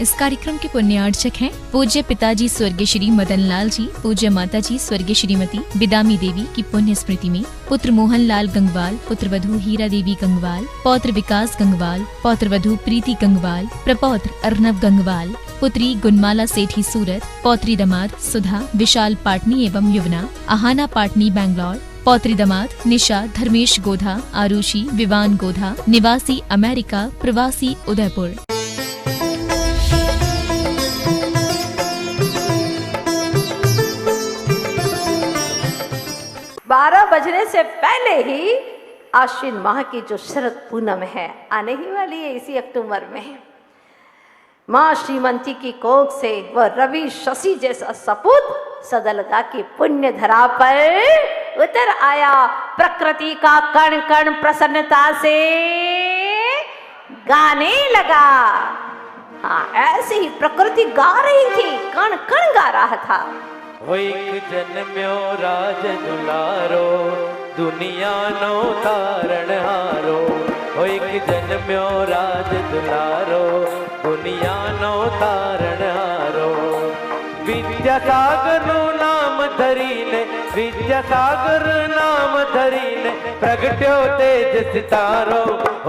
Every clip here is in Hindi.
इस कार्यक्रम के पुण्यार्चक हैं पूज्य पिताजी स्वर्गीय श्री मदन लाल जी, पूज्य माताजी स्वर्गीय श्रीमती बिदामी देवी की पुण्य स्मृति में पुत्र मोहन लाल गंगवाल, पुत्र वधू हीरा देवी गंगवाल, पौत्र विकास गंगवाल, पौत्र वधू प्रीति गंगवाल, प्रपौत्र अर्नव गंगवाल, पुत्री गुणमाला सेठी सूरत, पौत्री दामाद सुधा विशाल पाटनी एवं युवना आहाना पाटनी बैंगलोर, पौत्री दामाद निशा धर्मेश गोधा आरुषि विवान गोधा निवासी अमेरिका प्रवासी उदयपुर। 12 बजने से पहले ही आश्विन माह की जो शरद पूनम है आने ही वाली है इसी अक्टूबर में। माँ श्रीमंती की कोख से वह रवि शशि जैसा सपूत सदलगा की पुण्य धरा पर उतर आया। प्रकृति का कण कण प्रसन्नता से गाने लगा। हाँ, ऐसे ही प्रकृति गा रही थी, कण कण गा रहा था। एक जन्म्यो राज दुलारो दुनिया नो तारण हारो। एक जन्म्यो राज दुलारो दुनिया नो तारण हारो। विद्यासागर नो नाम धरीने, विद्यासागर नाम धरीने प्रगट्यो तेज सितारो।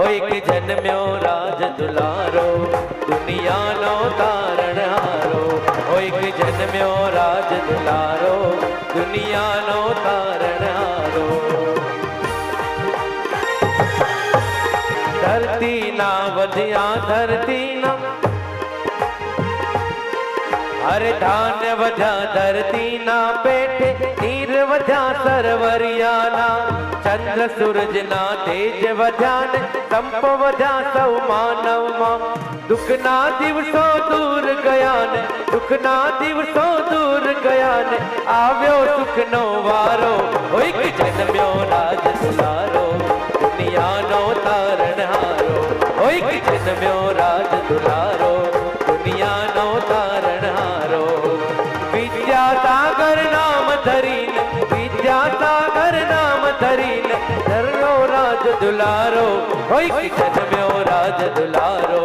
एक जन्म्यो राज दुलारो दुनिया नो तारण हारो। एक जन्म्यो राज दुलारो दुनिया नो तारण हारो। धरती ना वधिया धरती ना, हर धान्य वध्या धरती ना पेठे, नीर वध्या सरवरियाना। चंद्र सूरज ना तेज वध्यान, संप वध्या सौ मानव मां। दुख ना दिवसों दूर गयान, दुख ना दिवसों दूर गयान, आव्यो सुख नो वारो। एक जन्म्यो राज दुलारो दुनिया नो तारण हारो। एक जन्म्यो राज दुलारो दुनिया नो तारण हारो। विद्यासागर नाम धरीन, विद्यासागर नाम धरीन धरो राज दुलारो। एक जन्म्यो राज दुलारो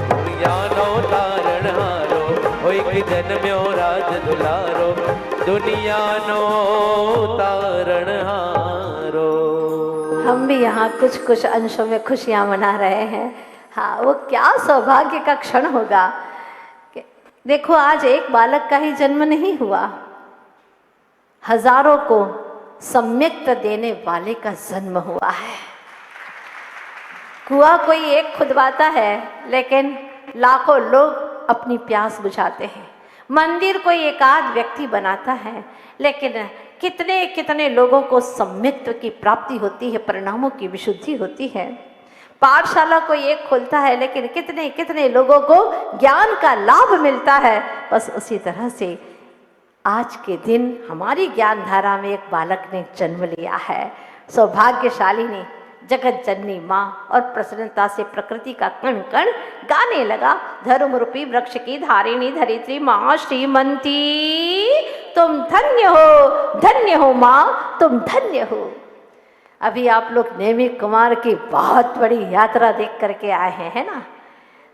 दुनिया नो तारण हारो। एक जन्म्यो राज दुलारो दुनिया नो तारण हारो। हम भी यहाँ कुछ कुछ अंशों में खुशियाँ मना रहे हैं। हाँ, वो क्या सौभाग्य का क्षण होगा। देखो, आज एक बालक का ही जन्म नहीं हुआ, हजारों को सम्यक्त देने वाले का जन्म हुआ है। कुआं कोई एक खुदवाता है, लेकिन लाखों लोग अपनी प्यास बुझाते हैं। मंदिर कोई एकाध व्यक्ति बनाता है, लेकिन कितने कितने लोगों को सम्यक्त की प्राप्ति होती है, परिणामों की विशुद्धि होती है। पाठशाला कोई एक खोलता है, लेकिन कितने कितने लोगों को ज्ञान का लाभ मिलता है। बस उसी तरह से आज के दिन हमारी ज्ञान धारा में एक बालक ने जन्म लिया है। सौभाग्यशालिनी जगत जननी माँ, और प्रसन्नता से प्रकृति का कण कण गाने लगा। धर्म रूपी वृक्ष की धारिणी धरित्री माँ श्रीमंती, तुम धन्य हो माँ, तुम धन्य हो। अभी आप लोग नेमी कुमार की बहुत बड़ी यात्रा देख करके आए हैं, है ना।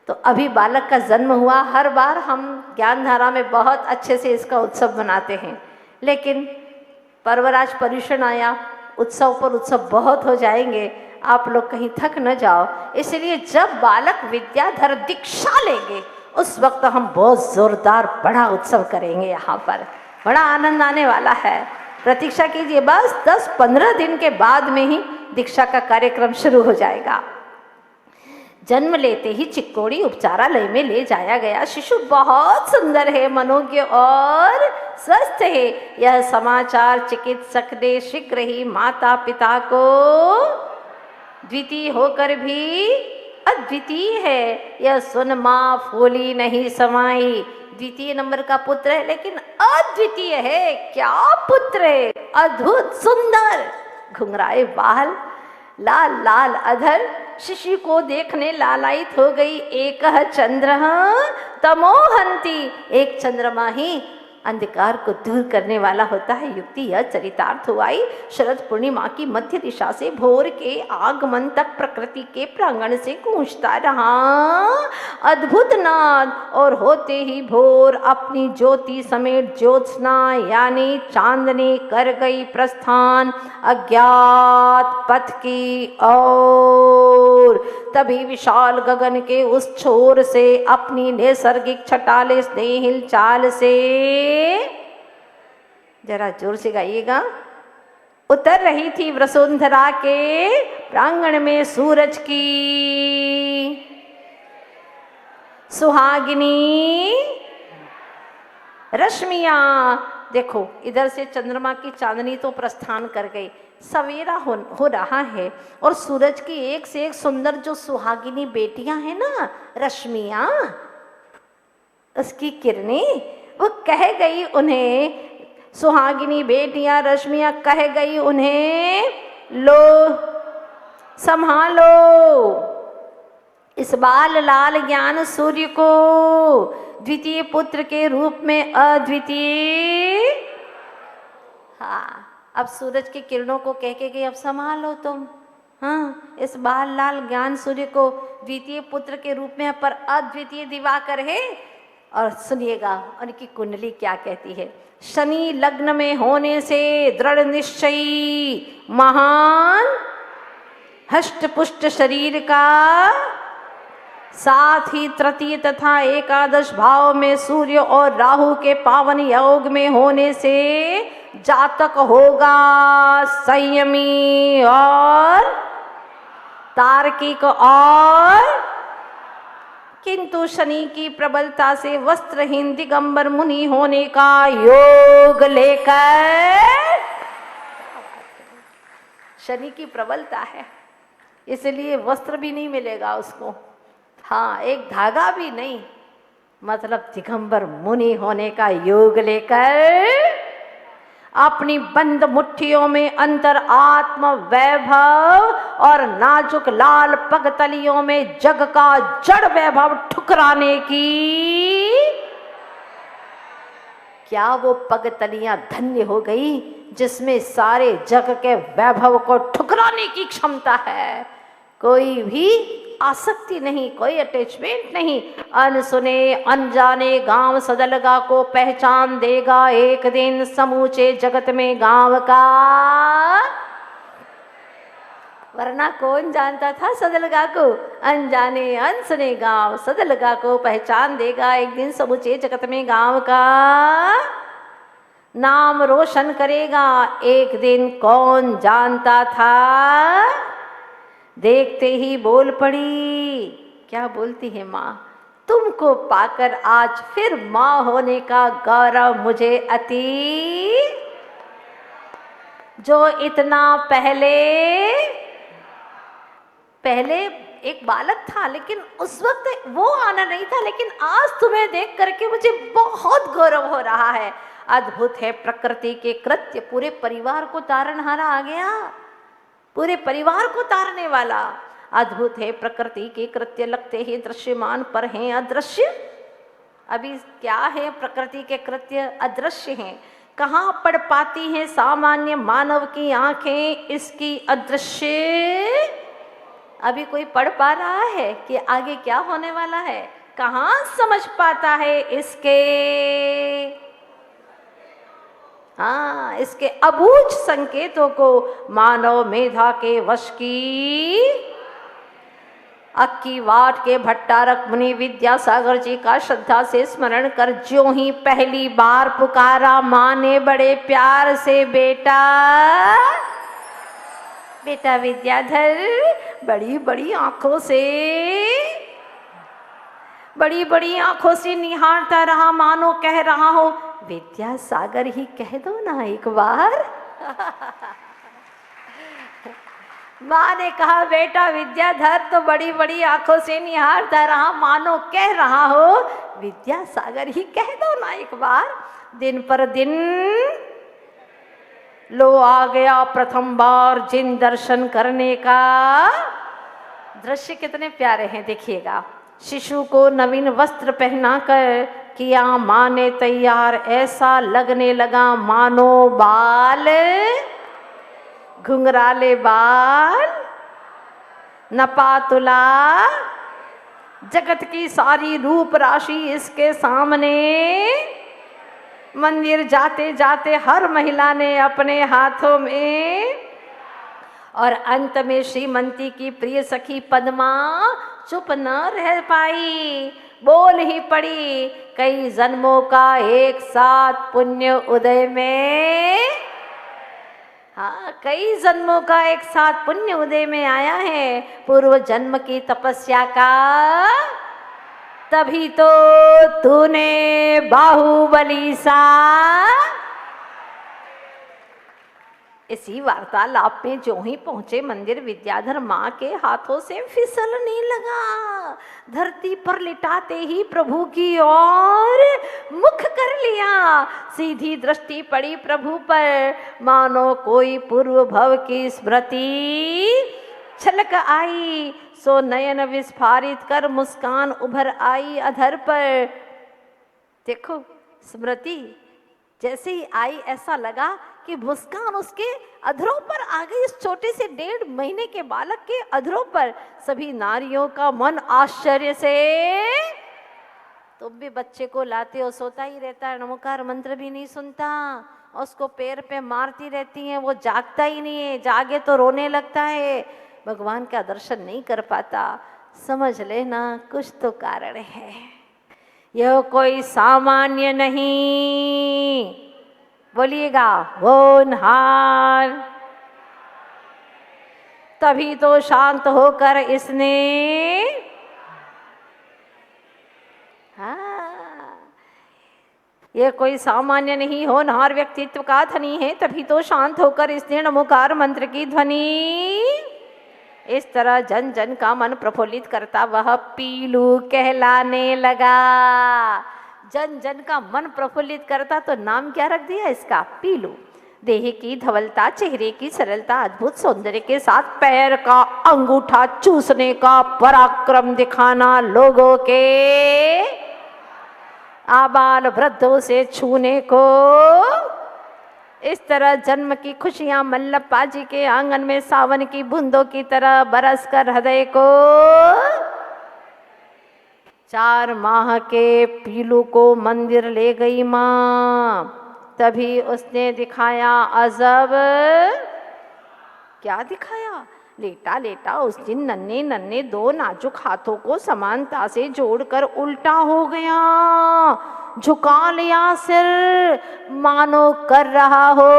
तो अभी बालक का जन्म हुआ। हर बार हम ज्ञानधारा में बहुत अच्छे से इसका उत्सव मनाते हैं, लेकिन पर्वराज पर्यूषण आया, उत्सव पर उत्सव बहुत हो जाएंगे, आप लोग कहीं थक न जाओ। इसलिए जब बालक विद्याधर दीक्षा लेंगे उस वक्त हम बहुत जोरदार बड़ा उत्सव करेंगे। यहाँ पर बड़ा आनंद आने वाला है। प्रतीक्षा कीजिए, बस 10-15 दिन के बाद में ही दीक्षा का कार्यक्रम शुरू हो जाएगा। जन्म लेते ही चिक्कोड़ी उपचारालय में ले जाया गया। शिशु बहुत सुंदर है, मनोज्ञ और स्वस्थ है। यह समाचार चिकित्सक ने शीघ्र ही माता पिता को द्वितीय होकर भी अद्वितीय है यह सुन माँ फूली नहीं समाई। द्वितीय नंबर का पुत्र है, लेकिन अद्वितीय है। क्या पुत्र है, अद्भुत सुंदर, घुंघराए बाल, लाल लाल अधर, शिशु को देखने लालायित हो गई। एक चंद्र तमोहंती, एक चंद्रमा ही अंधकार को दूर करने वाला होता है। युक्ति यह चरितार्थ हुआई। शरद पूर्णिमा की मध्य दिशा से भोर के आगमन तक प्रकृति के प्रांगण से गूंजता रहा अद्भुत नाद, और होते ही भोर अपनी ज्योति समेत ज्योत्सना यानी चांदनी कर गई प्रस्थान अज्ञात पथ की ओर। तभी विशाल गगन के उस छोर से अपनी नैसर्गिक छटाले स्नेहिल चाल से, जरा जोर से गाइएगा, उतर रही थी वसुंधरा के प्रांगण में सूरज की सुहागिनी रश्मियां। देखो इधर से चंद्रमा की चांदनी तो प्रस्थान कर गई, सवेरा हो रहा है और सूरज की एक से एक सुंदर जो सुहागिनी बेटियां हैं ना, रश्मियां, उसकी किरणें, वो कह गई उन्हें, सुहागिनी बेटियां रश्मियां कह गई उन्हें, लो संभालो इस बाल लाल ज्ञान सूर्य को, द्वितीय पुत्र के रूप में अद्वितीय। हाँ, अब सूरज की किरणों को कह के गई, अब संभालो तुम, हाँ, इस बाल लाल ज्ञान सूर्य को द्वितीय पुत्र के रूप में, पर अद्वितीय दिवाकर है। और सुनिएगा उनकी कुंडली क्या कहती है। शनि लग्न में होने से दृढ़ निश्चयी महान हष्ट पुष्ट शरीर का, साथ ही तृतीय तथा एकादश भाव में सूर्य और राहु के पावन योग में होने से जातक होगा संयमी और तार्किक, और किंतु शनि की प्रबलता से वस्त्रहीन दिगंबर मुनि होने का योग लेकर, शनि की प्रबलता है इसलिए वस्त्र भी नहीं मिलेगा उसको, हाँ, एक धागा भी नहीं, मतलब दिगंबर मुनि होने का योग लेकर अपनी बंद मुट्ठियों में अंतर आत्म वैभव और नाजुक लाल पगतलियों में जग का जड़ वैभव ठुकराने की, क्या वो पगतलियां धन्य हो गई जिसमें सारे जग के वैभव को ठुकराने की क्षमता है। कोई भी आसक्ति नहीं, कोई अटैचमेंट नहीं। अनसुने अनजाने गांव सदलगा को पहचान देगा एक दिन समूचे जगत में गांव का, वरना कौन जानता था सदलगा को। अनजाने अनसुने गांव सदलगा को पहचान देगा एक दिन समूचे जगत में गांव का, नाम रोशन करेगा एक दिन कौन जानता था। देखते ही बोल पड़ी, क्या बोलती है माँ, तुमको पाकर आज फिर माँ होने का गौरव मुझे अति, जो इतना पहले एक बालक था लेकिन उस वक्त वो आना नहीं था, लेकिन आज तुम्हें देख करके मुझे बहुत गौरव हो रहा है। अद्भुत है प्रकृति के कृत्य, पूरे परिवार को तारनहारा आ गया, पूरे परिवार को तारने वाला। अद्भुत है प्रकृति के कृत्य, लगते ही दृश्यमान पर हैं अदृश्य। अभी क्या है, प्रकृति के कृत्य अदृश्य हैं, कहाँ पढ़ पाती हैं सामान्य मानव की आंखें इसकी अदृश्य। अभी कोई पढ़ पा रहा है कि आगे क्या होने वाला है, कहाँ समझ पाता है इसके, हाँ, इसके अबूझ संकेतों को मानव मेधा के वश की। अक्की वाट के भट्टारक मुनि विद्यासागर जी का श्रद्धा से स्मरण कर ज्यों ही पहली बार पुकारा माँ ने बड़े प्यार से, बेटा बेटा विद्याधर, बड़ी बड़ी आंखों से निहारता रहा, मानो कह रहा हो विद्यासागर ही कह दो ना एक बार। माँ ने कहा बेटा विद्याधर तो बड़ी बड़ी आंखों से निहारता रहा, मानो कह रहा हो विद्यासागर ही कह दो ना एक बार। दिन पर दिन लो आ गया प्रथम बार जिन दर्शन करने का। दृश्य कितने प्यारे हैं देखिएगा। शिशु को नवीन वस्त्र पहनाकर किया माँ ने तैयार, ऐसा लगने लगा मानो बाल घुंघराले बाल नपा तुला, जगत की सारी रूप राशि इसके सामने। मंदिर जाते जाते हर महिला ने अपने हाथों में, और अंत में श्रीमती की प्रिय सखी पद्मा चुप न रह पाई, बोल ही पड़ी, कई जन्मों का एक साथ पुण्य उदय में, हाँ कई जन्मों का एक साथ पुण्य उदय में आया है, पूर्व जन्म की तपस्या का, तभी तो तूने बाहुबली सा। इसी वार्तालाप में जो ही पहुंचे मंदिर, विद्याधर माँ के हाथों से फिसलने लगा, धरती पर लिटाते ही प्रभु की ओर मुख कर लिया। सीधी दृष्टि पड़ी प्रभु पर, मानो कोई पूर्व भव की स्मृति छलक आई, सो नयन विस्फारित कर मुस्कान उभर आई अधर पर। देखो स्मृति जैसे ही आई, ऐसा लगा कि मुस्कान उसके अधरों पर आ गई, इस छोटे से 1.5 महीने के बालक के अधरों पर। सभी नारियों का मन आश्चर्य से, तुम भी बच्चे को लाते हो, सोता ही रहता है, नमोकार मंत्र भी नहीं सुनता, उसको पैर पे मारती रहती हैं, वो जागता ही नहीं है, जागे तो रोने लगता है, भगवान का दर्शन नहीं कर पाता। समझ लेना कुछ तो कारण है, यह कोई सामान्य नहीं, बोलिएगा होनहार। तभी तो शांत होकर इसने, हाँ यह कोई सामान्य नहीं, होनहार व्यक्तित्व का धनी है, तभी तो शांत होकर इसने नमोकार मंत्र की ध्वनि इस तरह जन जन का मन प्रफुल्लित करता वह पीलू कहलाने लगा। जन जन का मन प्रफुल्लित करता तो नाम क्या रख दिया इसका, पीलू। देह की धवलता, चेहरे की सरलता, अद्भुत सौंदर्य के साथ पैर का अंगूठा चूसने का पराक्रम दिखाना, लोगों के आबाल वृद्धों से छूने को, इस तरह जन्म की खुशियां मल्लप्पा जी के आंगन में सावन की बूंदों की तरह बरस कर हृदय को। 4 माह के पीलू को मंदिर ले गई माँ, तभी उसने दिखाया अजब। क्या दिखाया? लेटा लेटा उस दिन नन्हे नन्हे 2 नाजुक हाथों को समानता से जोड़कर उल्टा हो गया, झुका लिया सिर, मानो कर रहा हो,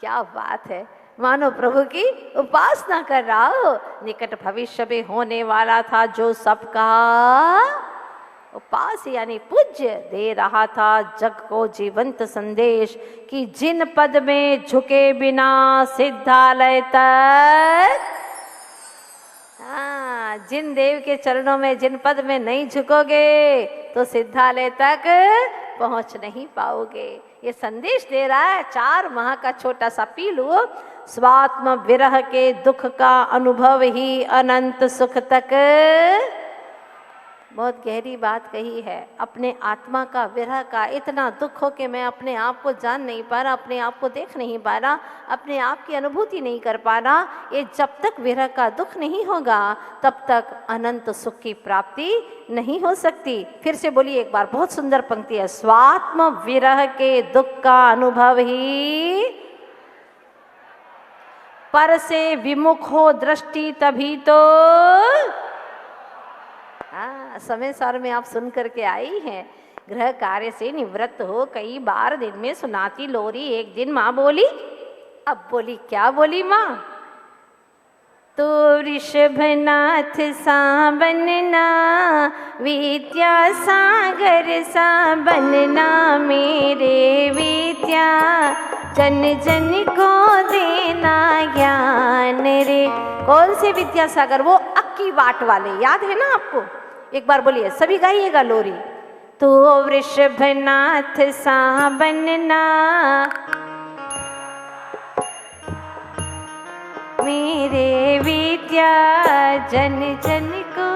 क्या बात है, मानो प्रभु की उपासना कर रहा हो। निकट भविष्य में होने वाला था जो सबका उपास यानी पूज्य, दे रहा था जग को जीवंत संदेश कि जिन पद में झुके बिना सिद्धालय तक, हाँ जिन देव के चरणों में, जिन पद में नहीं झुकोगे तो सिद्धालय तक पहुंच नहीं पाओगे। ये संदेश दे रहा है 4 माह का छोटा सा पीलू। स्वात्म विरह के दुख का अनुभव ही अनंत सुख तक। बहुत गहरी बात कही है। अपने आत्मा का, विरह का इतना दुख हो कि मैं अपने आप को जान नहीं पा रहा, अपने आप को देख नहीं पा रहा, अपने आप की अनुभूति नहीं कर पा रहा। ये जब तक विरह का दुख नहीं होगा तब तक अनंत सुख की प्राप्ति नहीं हो सकती। फिर से बोलिए एक बार, बहुत सुंदर पंक्ति है। स्वात्म विरह के दुख का अनुभव ही, पर से विमुख हो दृष्टि तभी तो। हाँ, समय सार में आप सुन करके आई हैं। गृह कार्य से निवृत्त हो कई बार दिन में सुनाती लोरी। एक दिन माँ बोली, अब बोली, क्या बोली माँ? तो ऋषभनाथ सा बनना, विद्या सागर सा बनना, मेरे विद्या जन जन को देना ज्ञान रे। कौन से विद्या सागर? वो अक्की बाट वाले, याद है ना आपको? एक बार बोलिए, सभी गाइएगा लोरी। तो वृषभनाथ सा बनना, मेरे विद्या जन जन को।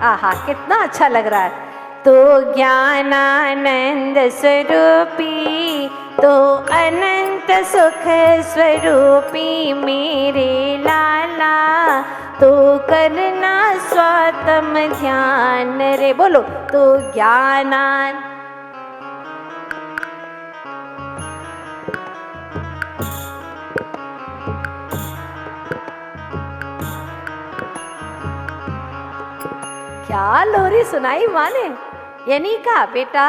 आहा, कितना अच्छा लग रहा है। तो ज्ञानानंद स्वरूपी, तो अनंत सुख स्वरूपी मेरे लाला, तो करना स्वात्म ध्यान रे। बोलो, तो ज्ञानानंद। क्या लोरी सुनाई माँ ने? ये नहीं कहा बेटा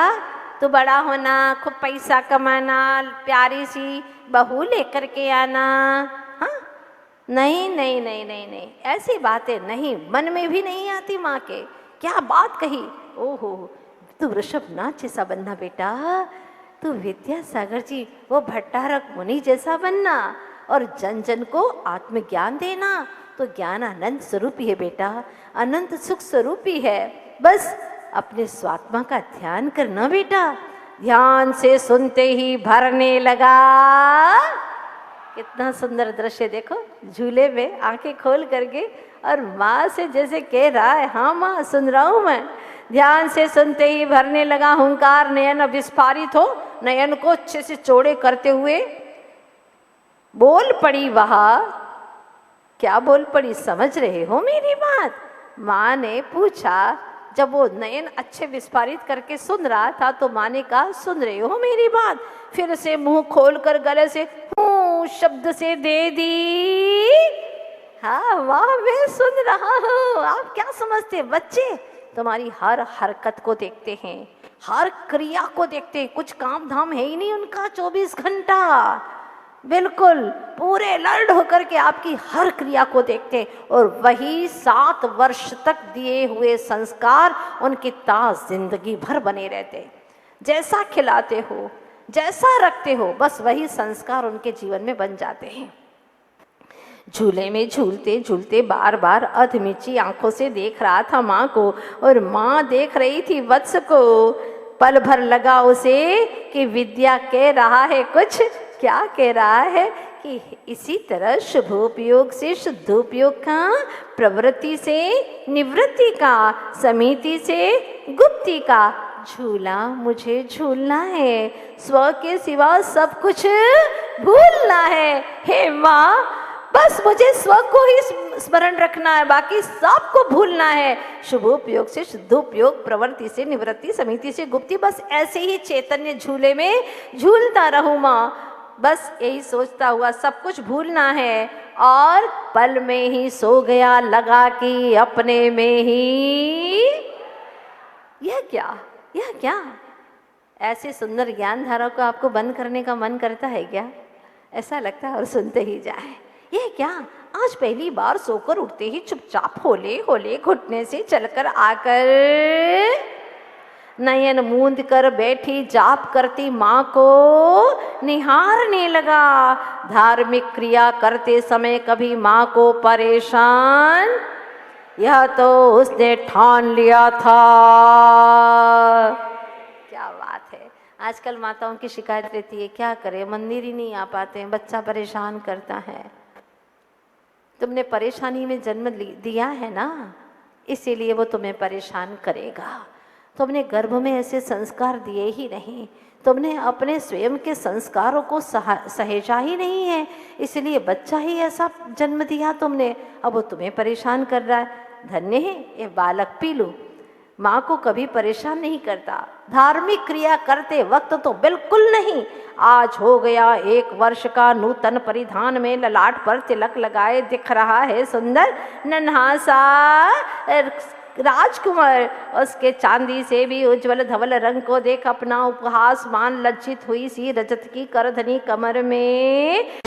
तू बड़ा होना, खूब पैसा कमाना, प्यारी सी बहू लेकर के आना। हाँ, नहीं नहीं नहीं नहीं नहीं, ऐसी बातें नहीं, मन में भी नहीं आती माँ के। क्या बात कही! ओहो, तू वृषभनाथ जैसा बनना बेटा, तू विद्यासागर जी वो भट्टारक मुनि जैसा बनना, और जन जन को आत्मज्ञान देना। तो ज्ञान अनंत स्वरूपी है बेटा, अनंत सुख स्वरूपी है। बस अपने स्वात्मा का ध्यान करना बेटा। ध्यान से सुनते ही भरने लगा। कितना सुंदर दृश्य देखो, झूले में आंखें खोल करके और माँ से जैसे कह रहा है, हाँ माँ सुन रहा हूँ मैं। ध्यान से सुनते ही भरने लगा हुंकार, नयन विस्फारित हो, नयन को अच्छे से चौड़े करते हुए बोल पड़ी वहाँ। क्या बोल पड़ी, समझ रहे हो मेरी बात? माँ ने पूछा। जब वो नयन अच्छे विस्फारित करके सुन रहा था तो माँ ने कहा, सुन रहे हो मेरी बात? फिर से मुंह खोलकर गले से हूँ शब्द से दे दी। हाँ वाह, मैं सुन रहा हूँ। आप क्या समझते बच्चे? तुम्हारी हर हरकत को देखते हैं, हर क्रिया को देखते हैं। कुछ काम धाम है ही नहीं उनका 24 घंटा। बिल्कुल पूरे अलर्ट होकर के आपकी हर क्रिया को देखते हैं, और वही 7 वर्ष तक दिए हुए संस्कार उनकी ताज जिंदगी भर बने रहते। जैसा खिलाते हो, जैसा रखते हो, बस वही संस्कार उनके जीवन में बन जाते हैं। झूले में झूलते झूलते बार बार अधमिची आंखों से देख रहा था माँ को, और माँ देख रही थी वत्स को। पल भर लगा उसे कि विद्या कह रहा है कुछ। क्या कह रहा है कि इसी तरह शुभोपयोग से शुद्धोपयोग का, प्रवृत्ति से निवृत्ति का, समिति से गुप्ति का झूला मुझे झूलना है। स्व के सिवा सब कुछ भूलना है। हे माँ, बस मुझे स्व को ही स्मरण रखना है, बाकी सबको भूलना है। शुभोपयोग से शुद्धोपयोग, प्रवृत्ति से निवृत्ति, समिति से गुप्ति, बस ऐसे ही चैतन्य झूले में झूलता रहूं माँ। बस यही सोचता हुआ सब कुछ भूलना है, और पल में ही सो गया लगा कि अपने में ही। यह क्या, यह क्या? ऐसे सुंदर ज्ञान धारा को आपको बंद करने का मन करता है क्या? ऐसा लगता है और सुनते ही जाए। यह क्या? आज पहली बार सोकर उठते ही चुपचाप होले होले घुटने से चलकर आकर नयन मूंद कर बैठी जाप करती माँ को निहारने लगा। धार्मिक क्रिया करते समय कभी माँ को परेशान, यह तो उसने ठान लिया था। क्या बात है! आजकल माताओं की शिकायत रहती है, क्या करें मंदिर ही नहीं आ पाते हैं, बच्चा परेशान करता है। तुमने परेशानी में जन्म दिया है ना, इसीलिए वो तुम्हें परेशान करेगा। तुमने गर्भ में ऐसे संस्कार दिए ही नहीं, तुमने अपने स्वयं के संस्कारों को सहेजा ही नहीं है, इसलिए बच्चा ही ऐसा जन्म दिया तुमने। अब वो तुम्हें परेशान कर रहा है। धन्य है ये बालक पीलू, माँ को कभी परेशान नहीं करता। धार्मिक क्रिया करते वक्त तो बिल्कुल नहीं। आज हो गया 1 वर्ष का, नूतन परिधान में ललाट पर तिलक लगाए दिख रहा है सुंदर नन्हा सा राजकुमार। उसके चांदी से भी उज्जवल धवल रंग को देख अपना उपहास मान लज्जित हुई सी रजत की करधनी कमर में।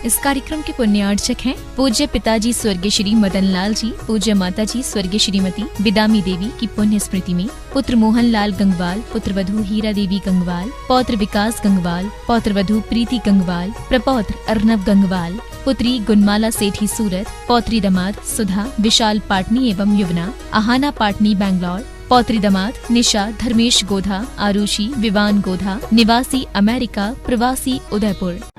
इस कार्यक्रम के पुण्यार्चक हैं पूज्य पिताजी स्वर्गीय श्री मदन लाल जी, पूज्य माताजी स्वर्गीय श्रीमती बिदामी देवी की पुण्य स्मृति में पुत्र मोहन लाल गंगवाल, पुत्र वधू हीरा देवी गंगवाल, पौत्र विकास गंगवाल, पौत्र वधू प्रीति गंगवाल, प्रपौत्र अर्नव गंगवाल, पुत्री गुणमाला सेठी सूरत, पौत्री दमाद सुधा विशाल पाटनी एवं युवना आहाना पाटनी बैंगलोर, पौत्री दामाद निशा धर्मेश गोधा, आरुषि विवान गोधा, निवासी अमेरिका, प्रवासी उदयपुर।